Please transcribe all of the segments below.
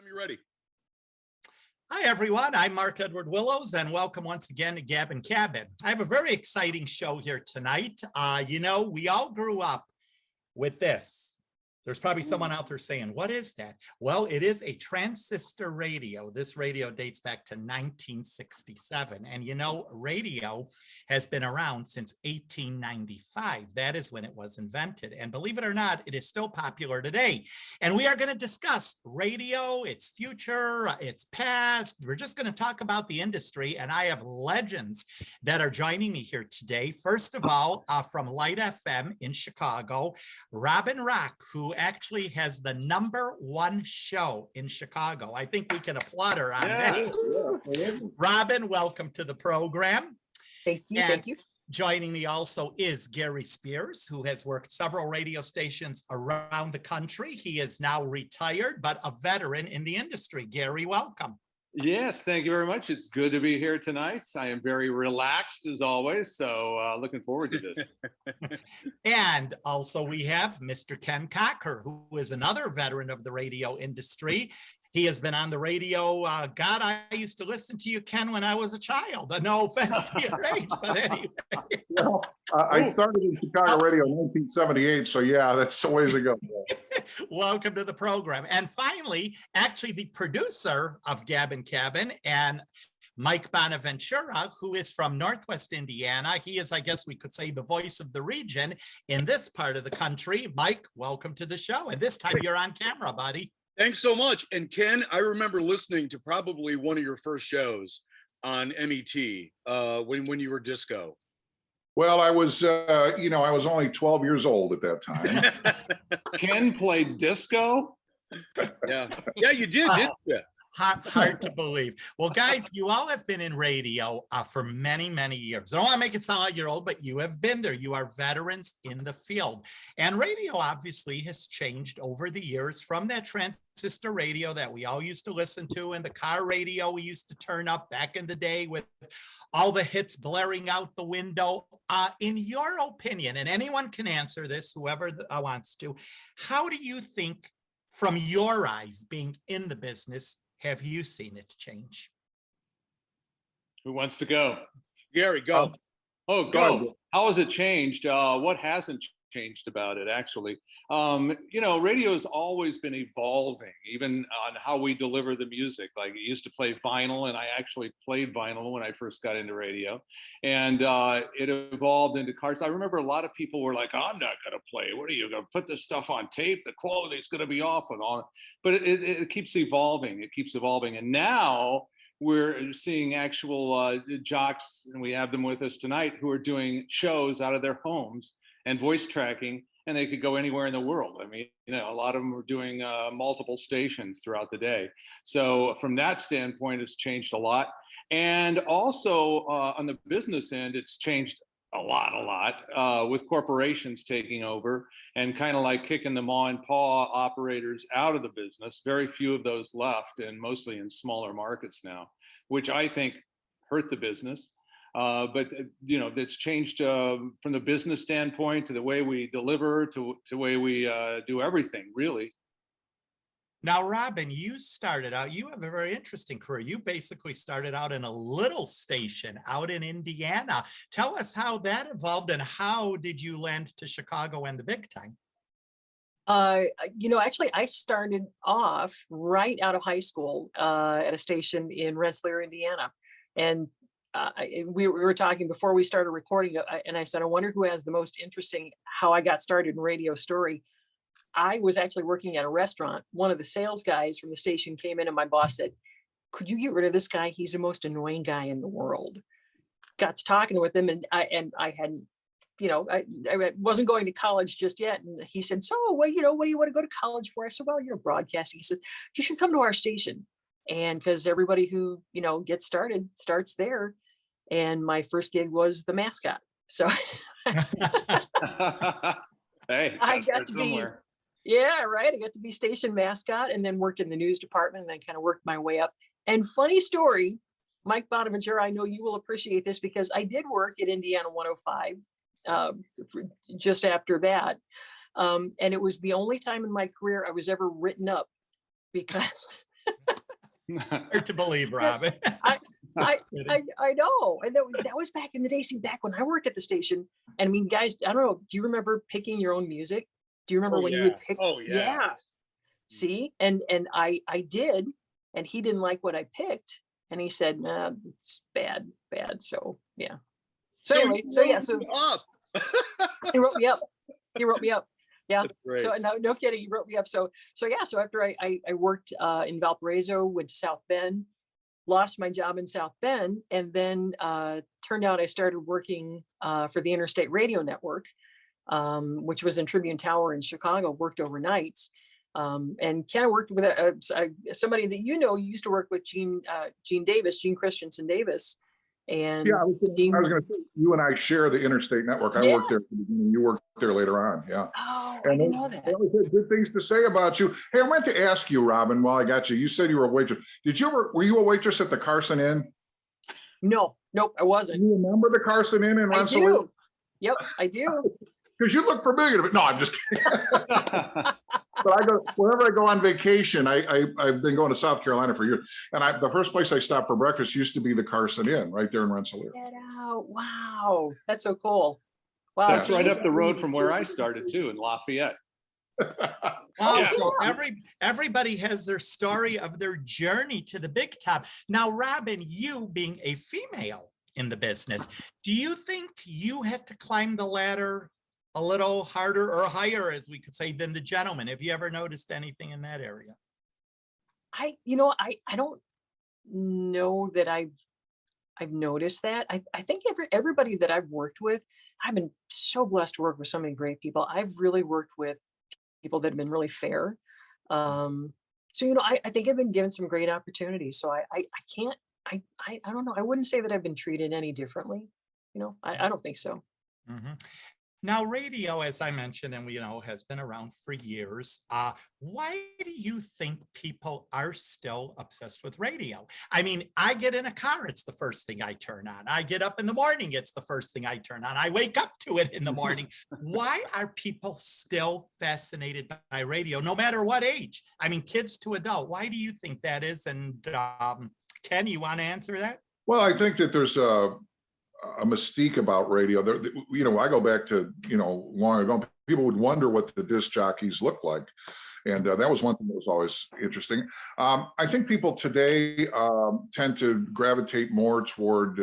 Time you're ready. Hi, everyone. I'm Mark Edward Willows, and welcome once again to Gabbin. I have a very exciting show here tonight. We all grew up with this. There's probably someone out there saying, what is that? Well, it is a transistor radio. This radio dates back to 1967. And radio has been around since 1895. That is when it was invented. And believe it or not, it is still popular today. And we are going to discuss radio, its future, its past. We're just going to talk about the industry. And I have legends that are joining me here today. First of all, from Light FM in Chicago, Robin Rock, who actually has the #1 show in Chicago. I think we can applaud her on that. Yeah. Robin, welcome to the program. Thank you. Thank you. Joining me also is Gary Spears, who has worked several radio stations around the country. He is now retired, but a veteran in the industry. Gary, welcome. Yes, thank you very much. It's good to be here tonight. I am very relaxed as always, so looking forward to this. And also we have Mr. Ken Cocker, who is another veteran of the radio industry. He has been on the radio. God, I used to listen to you, Ken, when I was a child. No offense to your age, but anyway. Well, I started in Chicago radio in 1978, so yeah, that's a ways ago. Welcome to the program. And finally, actually the producer of Gabbin and Mike Bonaventura, who is from Northwest Indiana. He is, I guess we could say, the voice of the region in this part of the country. Mike, welcome to the show. And this time you're on camera, buddy. Thanks so much. And Ken, I remember listening to probably one of your first shows on MET when you were disco. Well, I was, I was only 12 years old at that time. Ken played disco? Yeah, you did, didn't you? Hard to believe. Well, guys, you all have been in radio for many, many years. I don't want to make it sound like you're old, but you have been there. You are veterans in the field. And radio obviously has changed over the years from that transistor radio that we all used to listen to and the car radio we used to turn up back in the day with all the hits blaring out the window. In your opinion, and anyone can answer this, whoever wants to, how do you think, from your eyes, being in the business, have you seen it change? Who wants to go? Gary, go. Go. How has it changed? What hasn't changed about it, actually? Radio has always been evolving, even on how we deliver the music. Like, it used to play vinyl, and I actually played vinyl when I first got into radio. And it evolved into cards. I remember a lot of people were like, I'm not going to play. What are you going to put this stuff on tape? The quality is going to be off and on. But it keeps evolving. It keeps evolving. And now we're seeing actual jocks, and we have them with us tonight, who are doing shows out of their homes and voice tracking, and they could go anywhere in the world. I mean, a lot of them are doing multiple stations throughout the day. So from that standpoint, it's changed a lot. And also on the business end, it's changed a lot with corporations taking over and kind of like kicking the ma and pa operators out of the business. Very few of those left, and mostly in smaller markets now, which I think hurt the business. But that's changed from the business standpoint to the way we deliver to the way we do everything, really. Now, Robin, you started out, you have a very interesting career. You basically started out in a little station out in Indiana. Tell us how that evolved, and how did you land to Chicago and the big time? Actually, I started off right out of high school at a station in Rensselaer, Indiana. And we were talking before we started recording, and I said, I wonder who has the most interesting how I got started in radio story. I was actually working at a restaurant. One of the sales guys from the station came in, and my boss said, could you get rid of this guy? He's the most annoying guy in the world. Got to talking with him, and I hadn't, I wasn't going to college just yet. And he said, so what do you want to go to college for? I said, well, you're broadcasting. He said, you should come to our station. And because everybody who, gets started starts there. And my first gig was the mascot. So hey, I got to somewhere. Yeah, right. I got to be station mascot, and then worked in the news department, and then kind of worked my way up. And funny story, Mike Bonaventura, I know you will appreciate this, because I did work at Indiana 105 just after that. And it was the only time in my career I was ever written up, because Hard to believe, Robin. I, Just kidding. I know. And that was back in the day. See, back when I worked at the station. And I mean, guys, I don't know. Do you remember picking your own music? Do you remember Oh, when you yeah. would pick? Oh, yeah. See, and I did, and he didn't like what I picked, and he said, "Nah, it's bad." So yeah. So anyway, you so yeah, wrote so me up. he wrote me up. He wrote me up. Yeah. That's great. So no kidding, he wrote me up. So yeah. So after I worked in Valparaiso, went to South Bend, lost my job in South Bend, and then turned out I started working for the Interstate Radio Network, which was in Tribune Tower in Chicago. Worked overnights. And kind of worked with somebody that you used to work with, Gene Christensen Davis. And Yeah, I was going to say, you and I share the Interstate Network. I worked there at the beginning. You worked there later on. Yeah. Oh, And I didn't know that. They always had good things to say about you. Hey, I meant to ask you, Robin, while I got you, you said you were a waitress. Were you a waitress at the Carson Inn? No, nope, I Do wasn't. you remember the Carson Inn in I Rensselaer? do. Yep, I do. Because you look familiar to me. No, I'm just kidding. But whenever I go on vacation, I've been going to South Carolina for years. And the first place I stopped for breakfast used to be the Carson Inn right there in Rensselaer. Get out. Wow. That's so cool. Wow. That's see, right up the road from where I started too, in Lafayette. Wow, Yeah. so everybody has their story of their journey to the big top. Now, Robin, you being a female in the business, do you think you had to climb the ladder a little harder or higher, as we could say, than the gentleman? Have you ever noticed anything in that area? I don't know that I've noticed that. I think everybody that I've worked with, I've been so blessed to work with so many great people. I've really worked with people that have been really fair. So, I think I've been given some great opportunities. So I don't know. I wouldn't say that I've been treated any differently. I don't think so. Mhm. Now, radio, as I mentioned, and has been around for years. Why do you think people are still obsessed with radio? I mean, I get in a car, it's the first thing I turn on. I get up in the morning, it's the first thing I turn on. I wake up to it in the morning. Why are people still fascinated by radio, no matter what age? I mean, kids to adult. Why do you think that is? And Ken, you want to answer that? Well, I think that there's a mystique about radio. I go back to, long ago, people would wonder what the disc jockeys look like. And that was one thing that was always interesting. I think people today tend to gravitate more toward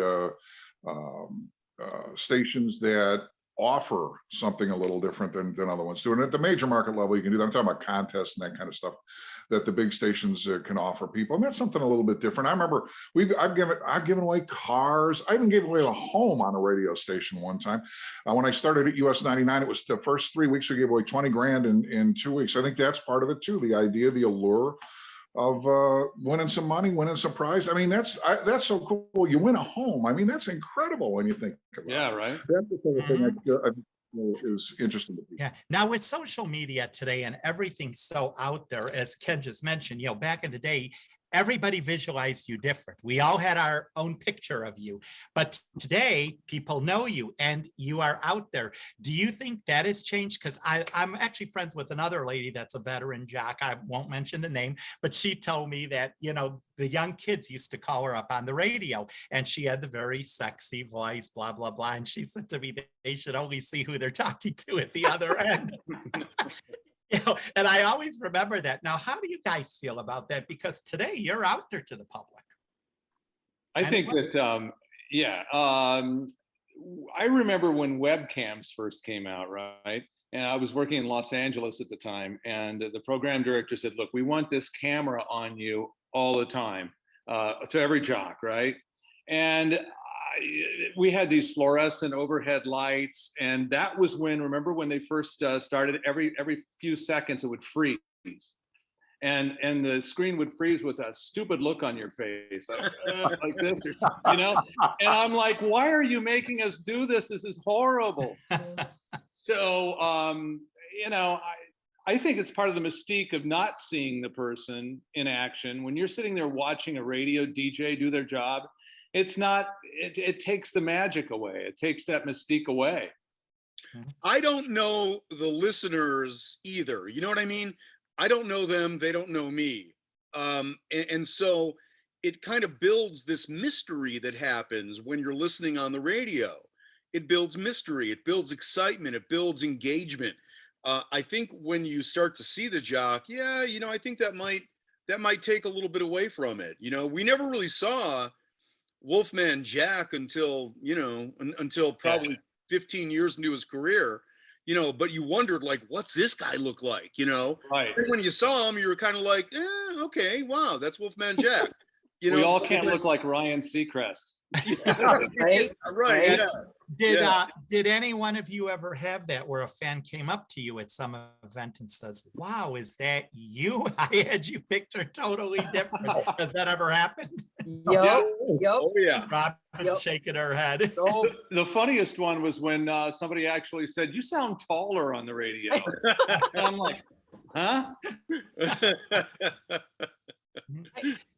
stations that offer something a little different than other ones do. And at the major market level, you can do that. I'm talking about contests and that kind of stuff that the big stations can offer people. And that's something a little bit different. I remember I've given away cars. I even gave away a home on a radio station one time. When I started at US 99, it was the first 3 weeks we gave away 20 grand in 2 weeks. I think that's part of it too. The idea, the allure of winning some money, winning some prize. I mean, that's so cool. You win a home. I mean, that's incredible when you think about it. Yeah, right. That's the sort of thing that is interesting to people. Yeah. Now with social media today and everything so out there, as Ken just mentioned, back in the day, everybody visualized you different. We all had our own picture of you, but today people know you and you are out there. Do you think that has changed? Because I'm actually friends with another lady that's a veteran jock. I won't mention the name, but she told me that, the young kids used to call her up on the radio and she had the very sexy voice, blah, blah, blah. And she said to me, they should only see who they're talking to at the other end. And I always remember that. Now, how do you guys feel about that? Because today you're out there to the public. I think that, I remember when webcams first came out, right? And I was working in Los Angeles at the time, and the program director said, look, we want this camera on you all the time, to every jock, right? And we had these fluorescent overhead lights, and that was remember when they first started, every few seconds it would freeze, and the screen would freeze with a stupid look on your face, like this, and I'm like, why are you making us do this? This is horrible. So I think it's part of the mystique of not seeing the person in action. When you're sitting there watching a radio DJ do their job, it takes the magic away. It takes that mystique away. I don't know the listeners either. You know what I mean? I don't know them. They don't know me. And so it kind of builds this mystery that happens when you're listening on the radio. It builds mystery, it builds excitement, it builds engagement. I think when you start to see the jock, yeah, I think that might take a little bit away from it. We never really saw Wolfman Jack until probably 15 years into his career, but you wondered, like, what's this guy look like, Right. And when you saw him, you were kind of like, okay, wow, that's Wolfman Jack. We all can't look like Ryan Seacrest. Right. Right. Did any one of you ever have that where a fan came up to you at some event and says, wow, is that you? I had you picture totally different. Has that ever happened? Yep. Oh yeah. Robin's shaking her head. Oh, The funniest one was when somebody actually said, "You sound taller on the radio." And I'm like, huh?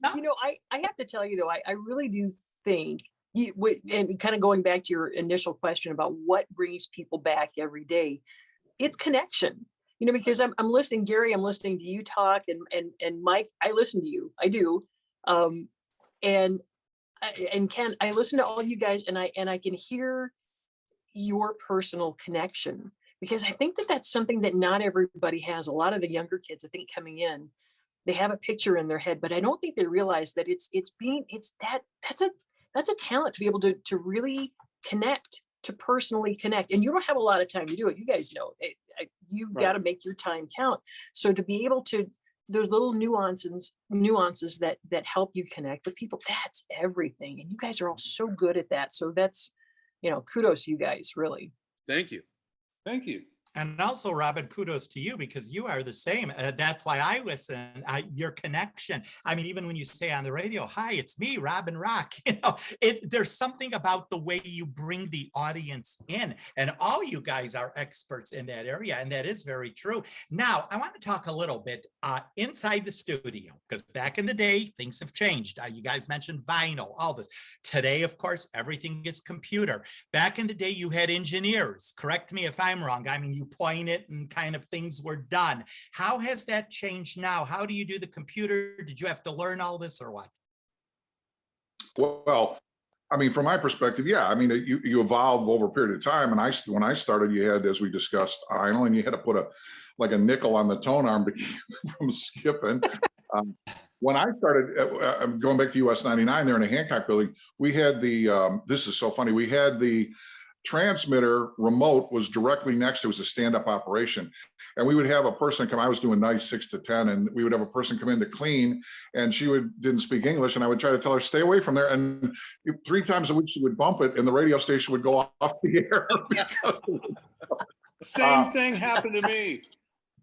I have to tell you though, I really do think and kind of going back to your initial question about what brings people back every day, it's connection. Because I'm listening, Gary, I'm listening to you talk, and Mike, I listen to you, I do, and Ken, I listen to all you guys, and I can hear your personal connection, because I think that's something that not everybody has. A lot of the younger kids, I think, coming in, they have a picture in their head, but I don't think they realize that that's a talent to be able to really connect, to personally connect. And you don't have a lot of time to do it. You guys know you've got to make your time count. So to be able to, those little nuances that help you connect with people, that's everything. And you guys are all so good at that. So that's, kudos to you guys, really. Thank you. Thank you. And also, Robin, kudos to you, because you are the same. That's why I listen. Your connection. I mean, even when you say on the radio, "Hi, it's me, Robin Rock," there's something about the way you bring the audience in, and all you guys are experts in that area, and that is very true. Now, I want to talk a little bit inside the studio, because back in the day, things have changed. You guys mentioned vinyl, all this. Today, of course, everything is computer. Back in the day, you had engineers. Correct me if I'm wrong. I mean, you point it and kind of things were done. How has that changed now? How do you do the computer? Did you have to learn all this or what? Well, I mean, from my perspective, yeah. I mean, you evolve over a period of time. And when I started, you had, as we discussed, vinyl, and you had to put a nickel on the tone arm to keep from skipping. When I started, going back to US 99 there in the Hancock building, we had this is so funny, we had the transmitter remote was directly next to, it was a stand-up operation, and we would have a person come. I was doing nights 6 to 10, and we would have a person come in to clean, and she didn't speak English, and I would try to tell her, stay away from there, and 3 times a week she would bump it and the radio station would go off the air. Same thing happened to me.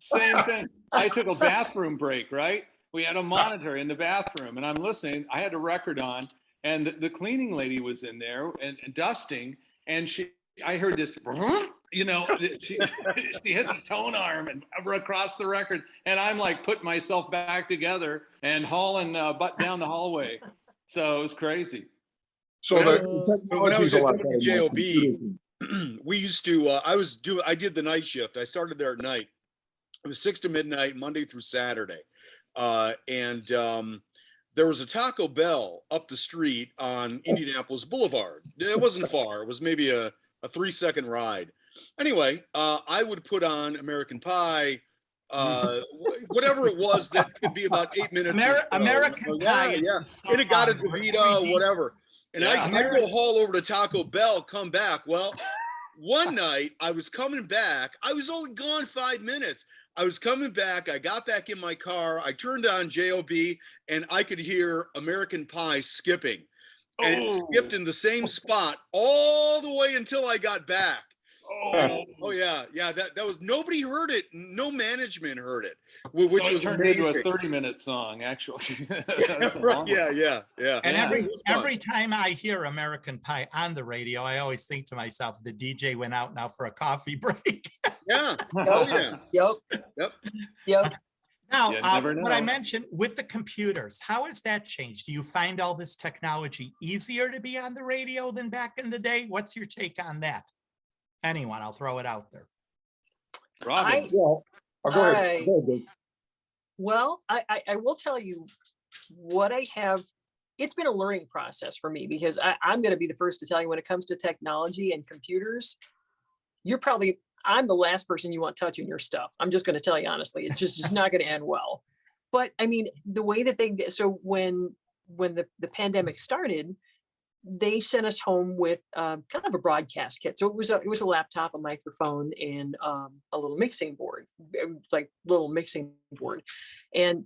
Same thing. I took a bathroom break, right? We had a monitor in the bathroom, and I'm listening. I had a record on, and the cleaning lady was in there and dusting, and I heard this, she hit the tone arm and across the record, and I'm like putting myself back together and hauling butt down the hallway. So it was crazy. So when I was at JOB, we used to. I did the night shift. I started there at night. It was 6 to midnight, Monday through Saturday, and there was a Taco Bell up the street on Indianapolis Boulevard. It wasn't far. It was maybe a 3-second ride. Anyway, I would put on American Pie, whatever it was that could be about 8 minutes. American Pie. Yeah. It got a DeVito, whatever. And I'd go haul over to Taco Bell, come back. Well, one night I was coming back. I was only gone 5 minutes. I was coming back. I got back in my car. I turned on JOB, and I could hear American Pie skipping. And it skipped in the same spot all the way until I got back. Oh yeah. That was, nobody heard it. No management heard it. Which so it turned into a 30-minute song, actually. Right, yeah. And every time I hear American Pie on the radio, I always think to myself, the DJ went out now for a coffee break. Yeah. Oh yeah. Yep. Now, what I mentioned with the computers, how has that changed? Do you find all this technology easier to be on the radio than back in the day? What's your take on that? Anyone, I'll throw it out there. Robin. Go ahead. Well, I will tell you, what I have, it's been a learning process for me because I'm going to be the first to tell you when it comes to technology and computers, I'm the last person you want touching your stuff. I'm just going to tell you honestly, it's just not going to end well. But I mean, the way that so when the pandemic started, they sent us home with kind of a broadcast kit. So it was a laptop, a microphone, and a little mixing board, and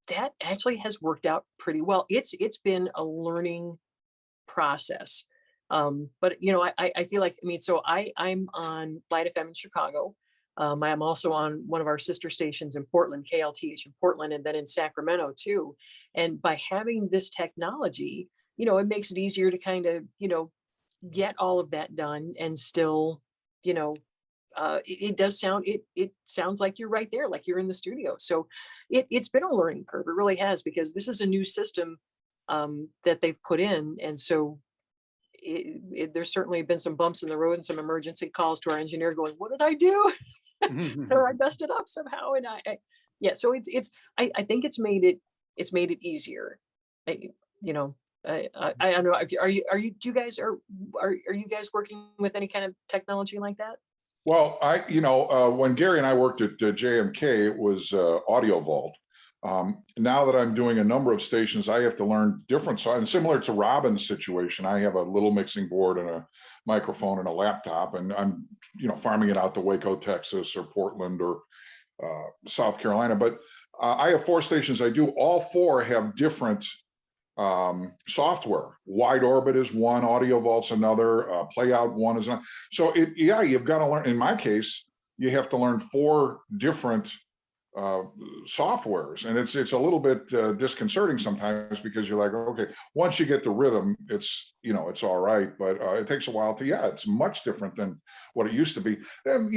that actually has worked out pretty well. It's been a learning process. But you know, I feel like, I mean, so I'm on Light FM in Chicago. I'm also on one of our sister stations in Portland, KLTH in Portland, and then in Sacramento too. And by having this technology, you know, it makes it easier to kind of, you know, get all of that done and still, you know, it sounds like you're right there, like you're in the studio. So it's been a learning curve. It really has, because this is a new system that they've put in. And so there's certainly been some bumps in the road and some emergency calls to our engineer going, what did I do? Or I messed it up somehow. And yeah, so I think it's made it easier. I don't know. Do you guys working with any kind of technology like that? Well, when Gary and I worked at JMK, it was Audio Vault. Now that I'm doing a number of stations, I have to learn different songs. And similar to Robin's situation, I have a little mixing board and a microphone and a laptop, and I'm, farming it out to Waco, Texas, or Portland, or South Carolina. But I have 4 stations. I do all 4 have different software. Wide Orbit is one, Audio Vault's another, Playout one is another. So you've got to learn. In my case, you have to learn 4 different softwares, and it's a little bit disconcerting sometimes, because you're like, okay, once you get the rhythm, it's all right, but it takes a while to, it's much different than what it used to be. And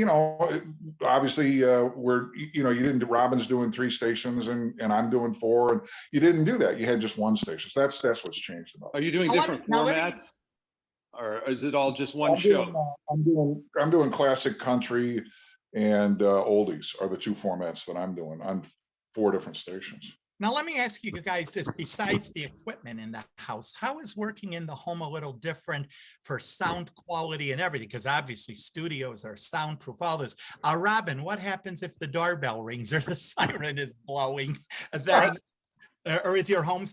obviously Robin's doing 3 stations and I'm doing 4, and you didn't do that. You had just 1 station. So that's what's changed about it. Are you doing different formats, or is it all just one show? I'm doing classic country and oldies are the 2 formats that I'm doing on 4 different stations. Now, let me ask you guys this: besides the equipment in the house, how is working in the home a little different for sound quality and everything? Because obviously studios are soundproof, all this. Robin, what happens if the doorbell rings or the siren is blowing? Then, or is your home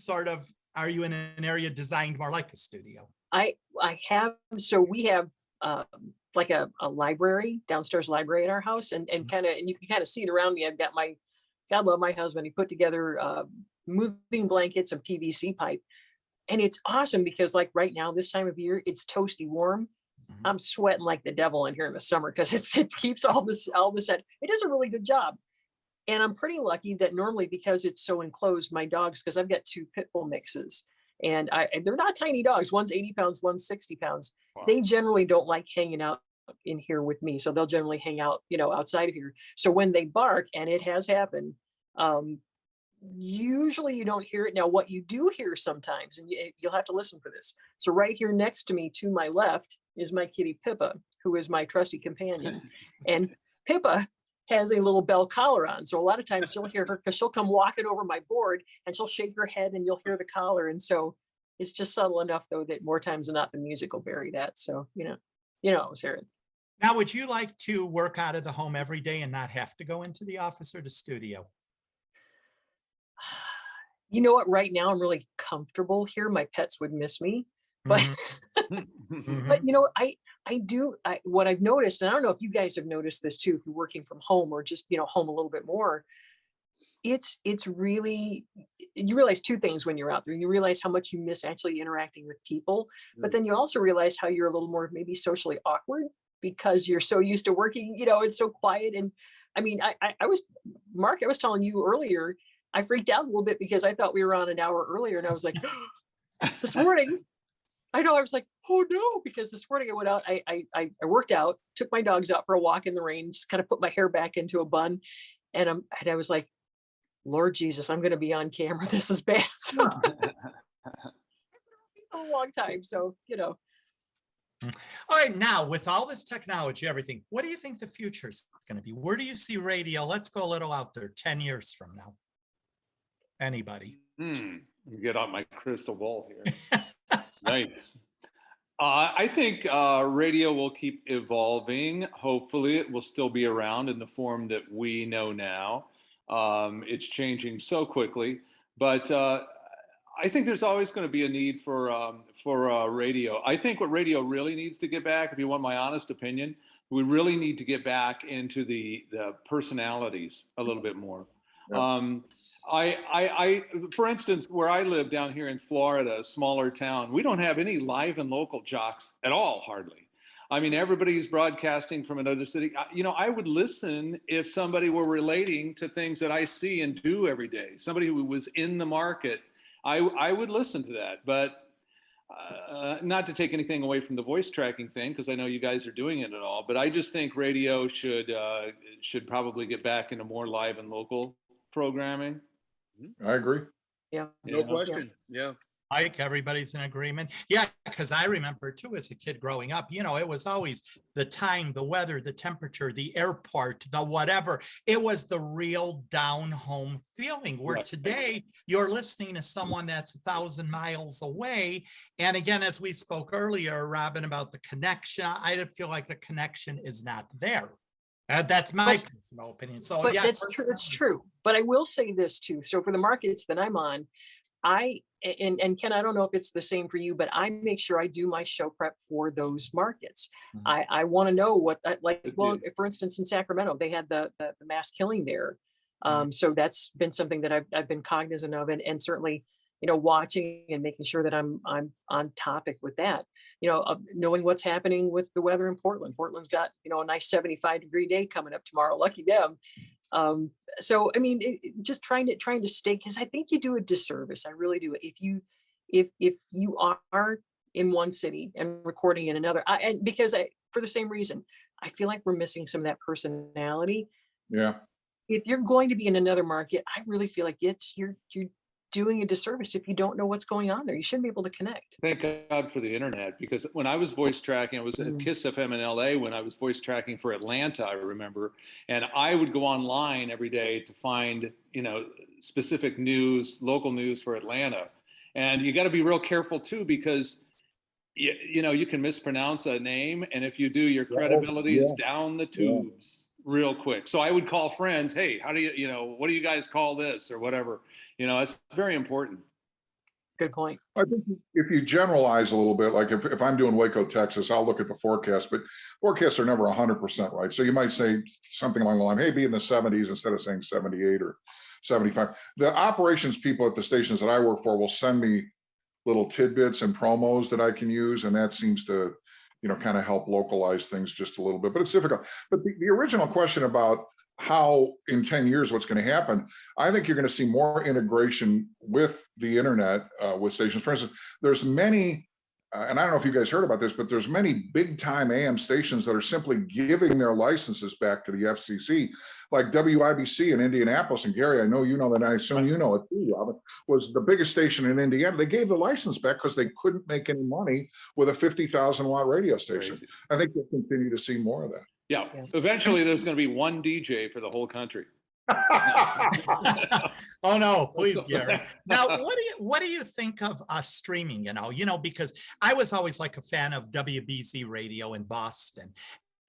are you in an area designed more like a studio? So we have like a library, downstairs library in our house, and you can kind of see it around me. I've got God love my husband. He put together moving blankets and PVC pipe. And it's awesome because, like, right now, this time of year, it's toasty warm. Mm-hmm. I'm sweating like the devil in here in the summer because it keeps all this. It does a really good job. And I'm pretty lucky that normally, because it's so enclosed, my dogs, because I've got 2 pit bull mixes, and they're not tiny dogs. One's 80 pounds, one's 60 pounds. Wow. They generally don't like hanging out in here with me. So they'll generally hang out, outside of here. So when they bark, and it has happened, usually you don't hear it. Now, what you do hear sometimes, and you'll have to listen for this. So right here next to me, to my left, is my kitty Pippa, who is my trusty companion. And Pippa has a little bell collar on. So a lot of times you'll hear her, because she'll come walking over my board and she'll shake her head and you'll hear the collar. And so it's just subtle enough, though, that more times than not, the music will vary that. So, I was hearing. Now, would you like to work out of the home every day and not have to go into the office or the studio? You know what? Right now, I'm really comfortable here. My pets would miss me, but Mm-hmm. but I do. What I've noticed, and I don't know if you guys have noticed this too, if you're working from home or just home a little bit more. It's really, you realize 2 things when you're out there. You realize how much you miss actually interacting with people, but then you also realize how you're a little more maybe socially awkward because you're so used to working. It's so quiet. And I mean, I was telling you earlier, I freaked out a little bit because I thought we were on an hour earlier, and I was like, this morning, I was like, oh no, because this morning I went out, I worked out, took my dogs out for a walk in the rain, just kind of put my hair back into a bun, and I was like, Lord Jesus, I'm going to be on camera. This is bad. So, a long time. So, All right. Now, with all this technology, everything, what do you think the future is going to be? Where do you see radio? Let's go a little out there, 10 years from now. Anybody? Let me get out my crystal ball here. Nice. I think radio will keep evolving. Hopefully, it will still be around in the form that we know now. It's changing so quickly, but I think there's always going to be a need for radio. I think what radio really needs to get back, if you want my honest opinion, we really need to get back into the personalities a little bit more. Yep. For instance, where I live down here in Florida, a smaller town, we don't have any live and local jocks at all, hardly. I mean, everybody's broadcasting from another city. I would listen if somebody were relating to things that I see and do every day. Somebody who was in the market, I would listen to that. But not to take anything away from the voice tracking thing, because I know you guys are doing it at all. But I just think radio should probably get back into more live and local programming. I agree. Yeah. No question. Yeah. Mike, everybody's in agreement. Yeah, because I remember too, as a kid growing up, it was always the time, the weather, the temperature, the airport, the whatever. It was the real down home feeling, where today you're listening to someone that's 1,000 miles away. And again, as we spoke earlier, Robin, about the connection, I feel like the connection is not there. That's my personal opinion. So but yeah, that's true. It's true. But I will say this too. So for the markets that I'm on, and Ken, I don't know if it's the same for you, but I make sure I do my show prep for those markets. I want to know what, well, for instance, in Sacramento, they had the mass killing there. So that's been something that I've been cognizant of, and certainly, watching and making sure that I'm on topic with that, knowing what's happening with the weather in Portland. Portland's got, a nice 75-degree day coming up tomorrow. Lucky them. So, I mean, just trying to stay, because I think you do a disservice. I really do. If you are in one city and recording in another, for the same reason, I feel like we're missing some of that personality. Yeah. If you're going to be in another market, I really feel like you're doing a disservice if you don't know what's going on there. You shouldn't be able to connect. Thank God for the internet, because when I was voice tracking, I was at KISS FM in LA when I was voice tracking for Atlanta, I remember, and I would go online every day to find, specific news, local news for Atlanta. And you got to be real careful too, because you can mispronounce a name, and if you do, your credibility is down the tubes real quick. So I would call friends, hey, how do what do you guys call this, or whatever. It's very important. Good point. I think if you generalize a little bit, like if I'm doing Waco, Texas, I'll look at the forecast, but forecasts are never 100% right. So you might say something along the line, hey, be in the 70s instead of saying 78 or 75. The operations people at the stations that I work for will send me little tidbits and promos that I can use, and that seems to, kind of help localize things just a little bit, but it's difficult. But the original question about how in 10 years what's going to happen, I think you're going to see more integration with the internet, with stations. For instance, there's many, and I don't know if you guys heard about this, but there's many big time AM stations that are simply giving their licenses back to the FCC, like WIBC in Indianapolis. And Gary, I know you know that, and I assume you know it too, Robin, was the biggest station in Indiana. They gave the license back because they couldn't make any money with a 50,000 watt radio station. Crazy. I think we'll continue to see more of that. Yeah, eventually there's going to be one DJ for the whole country. Oh no, please, Gary. Now, what do you think of streaming? Because I was always like a fan of WBZ radio in Boston.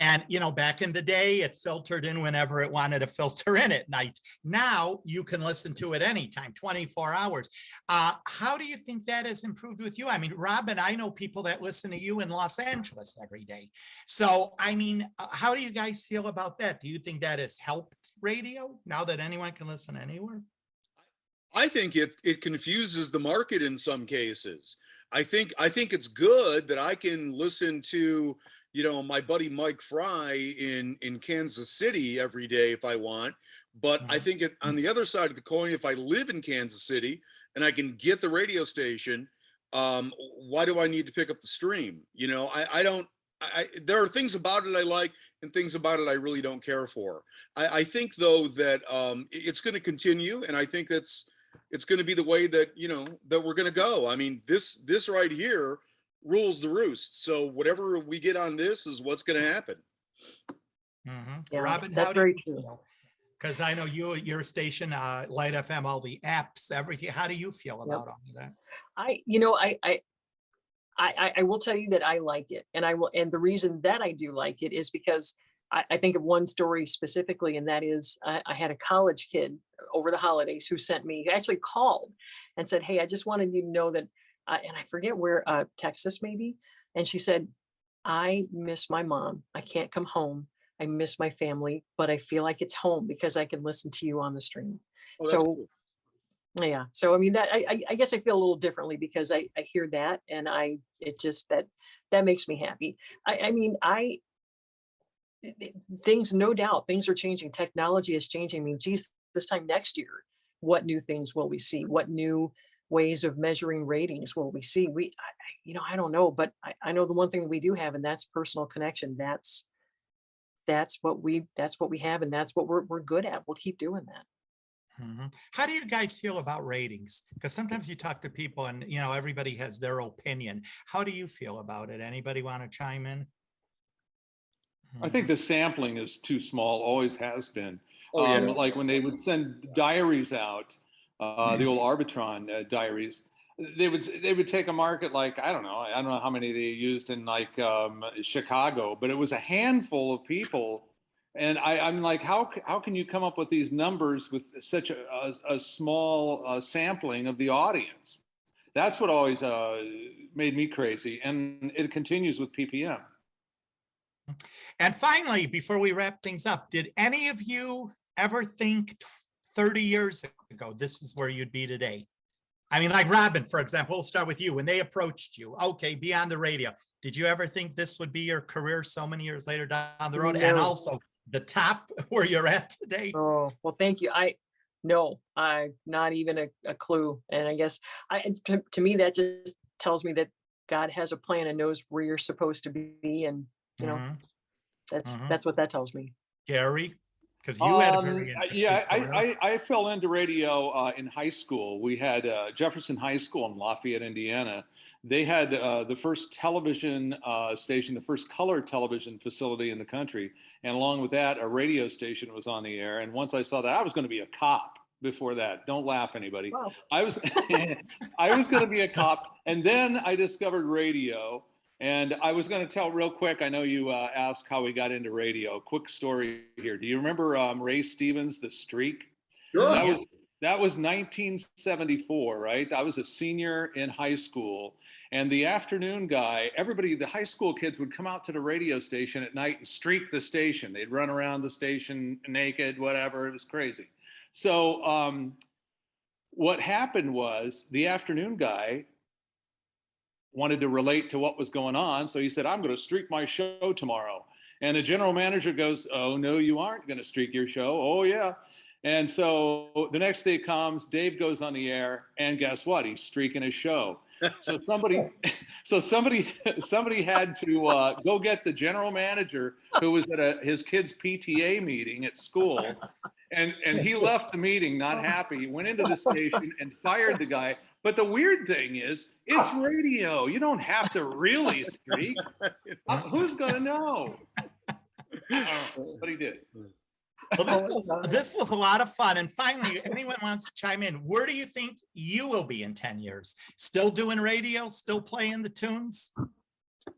And, back in the day, it filtered in whenever it wanted to filter in at night. Now you can listen to it anytime, 24 hours. How do you think that has improved with you? I mean, Robin, I know people that listen to you in Los Angeles every day. So, I mean, how do you guys feel about that? Do you think that has helped radio now that anyone can listen anywhere? I think it confuses the market in some cases. I think it's good that I can listen to my buddy Mike Fry in Kansas City every day if I want. But I think on the other side of the coin, if I live in Kansas City and I can get the radio station, why do I need to pick up the stream? There are things about it I like and things about it I really don't care for. I think though that it's going to continue, and I think it's going to be the way that that we're going to go. I mean, this right here rules the roost. So whatever we get on this is what's going to happen. Yeah, Robin, that's very true. Because I know your station, Light FM, all the apps, everything. How do you feel about all of that? I will tell you that I like it, and the reason that I do like it is because I think of one story specifically, and that is I had a college kid over the holidays who sent me, actually called and said, "Hey, I just wanted you to know that," and I forget where, Texas maybe, and she said, "I miss my mom. I can't come home. I miss my family, but I feel like it's home because I can listen to you on the stream." Oh, that's So cool. yeah, so I mean that I guess I feel a little differently because I hear that, and it just that makes me happy. I mean things, no doubt things are changing. Technology is changing. I mean, geez, this time next year, what new things will we see? What new ways of measuring ratings will we see? I don't know, but I know the one thing that we do have, and that's personal connection. That's what we have, and that's what we're good at. We'll keep doing that. How do you guys feel about ratings? Because sometimes you talk to people and, everybody has their opinion. How do you feel about it? Anybody want to chime in? I think the sampling is too small, always has been. Oh, yeah. Like when they would send diaries out, the old Arbitron diaries, they would take a market like, I don't know how many they used in like Chicago, but it was a handful of people. And I'm like, how can you come up with these numbers with such a small sampling of the audience? That's what always made me crazy. And it continues with PPM. And finally, before we wrap things up, did any of you ever think 30 years ago, this is where you'd be today? I mean, like Robin, for example, we'll start with you. When they approached you, okay, be on the radio. Did you ever think this would be your career so many years later down the road? No. And also the top where you're at today? Oh, well, thank you. I not even a clue. And I guess to me, that just tells me that God has a plan and knows where you're supposed to be. And, that's what that tells me. Gary, because you had a very interesting I fell into radio in high school. We had Jefferson High School in Lafayette, Indiana. They had the first television station, the first color television facility in the country. And along with that, a radio station was on the air. And once I saw that, I was going to be a cop before that. Don't laugh, anybody. Wow. I was going to be a cop. And then I discovered radio. And I was going to tell real quick, I know you asked how we got into radio. Quick story here. Do you remember Ray Stevens, The Streak? Sure. That was 1974, right? I was a senior in high school. And the afternoon guy, the high school kids would come out to the radio station at night and streak the station. They'd run around the station naked, whatever. It was crazy. So what happened was the afternoon guy wanted to relate to what was going on. So he said, I'm going to streak my show tomorrow. And the general manager goes, oh, no, you aren't going to streak your show. Oh, yeah. And so the next day comes, Dave goes on the air, and guess what? He's streaking his show. So somebody had to go get the general manager who was at his kid's PTA meeting at school. And he left the meeting not happy, went into the station and fired the guy. But the weird thing is, it's radio. You don't have to really streak. Who's going to know? But he did. Well, this was a lot of fun. And finally, anyone wants to chime in, where do you think you will be in 10 years? Still doing radio? Still playing the tunes?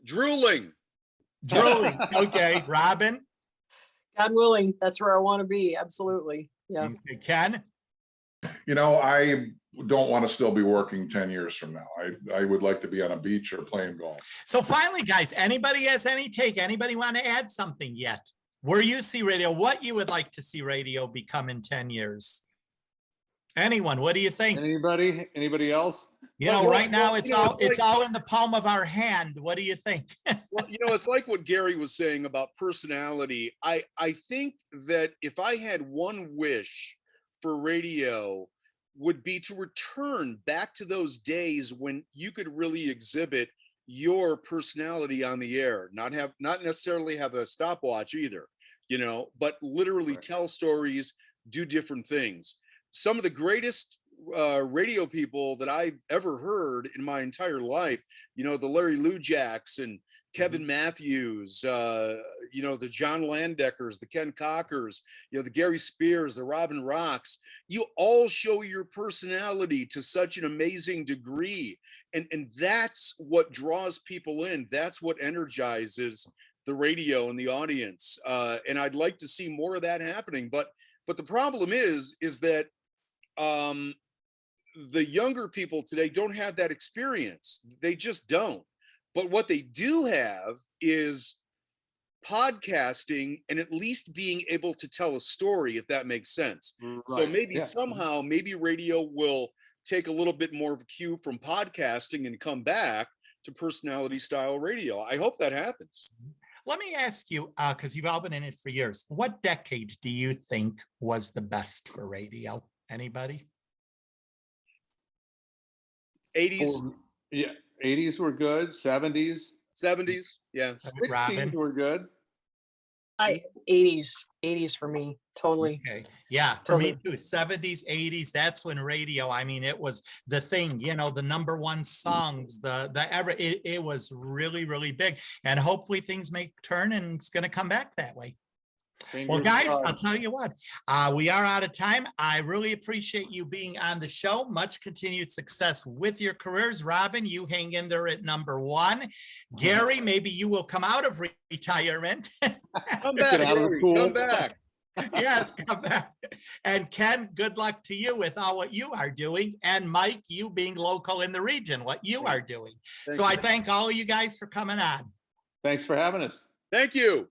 Drooling. Okay. Robin? God willing, that's where I want to be. Absolutely. Yeah. Ken? I don't want to still be working 10 years from now. I would like to be on a beach or playing golf. So finally, guys, anybody has any take? Anybody want to add something yet? Where you see radio, what you would like to see radio become in 10 years? Anyone, what do you think? Anybody else? Right now it's all in the palm of our hand. What do you think? Well, it's like what Gary was saying about personality. I think that if I had one wish for radio, would be to return back to those days when you could really exhibit your personality on the air, not necessarily have a stopwatch either, but literally tell stories, do different things. Some of the greatest radio people that I've ever heard in my entire life, the Larry Lujaks and Kevin Matthews, you know, the John Landeckers, the Ken Cockers, you know, the Gary Spears, the Robin Rocks. You all show your personality to such an amazing degree. And that's what draws people in. That's what energizes the radio and the audience. And I'd like to see more of that happening. But the problem is that the younger people today don't have that experience. They just don't. But what they do have is podcasting and at least being able to tell a story, if that makes sense. Right. So maybe Yeah. somehow, maybe radio will take a little bit more of a cue from podcasting and come back to personality style radio. I hope that happens. Let me ask you, because you've all been in it for years, what decade do you think was the best for radio? Anybody? 80s, Yeah, 80s were good, 70s, 70s, yeah. 60s Robin? were good. 80s for me, totally. Okay, yeah, for me too, 70s, 80s, that's when radio, I mean, it was the thing, you know, the #1 songs, it was really, really big. And hopefully things may turn and it's going to come back that way. Well, guys, I'll tell you what, we are out of time. I really appreciate you being on the show. Much continued success with your careers. Robin, you hang in there at #1. Gary, maybe you will come out of retirement. Come back, Gary, come back. Yes, come back. And Ken, good luck to you with all what you are doing. And Mike, you being local in the region, what you are doing. So I thank all of you guys for coming on. Thanks for having us. Thank you.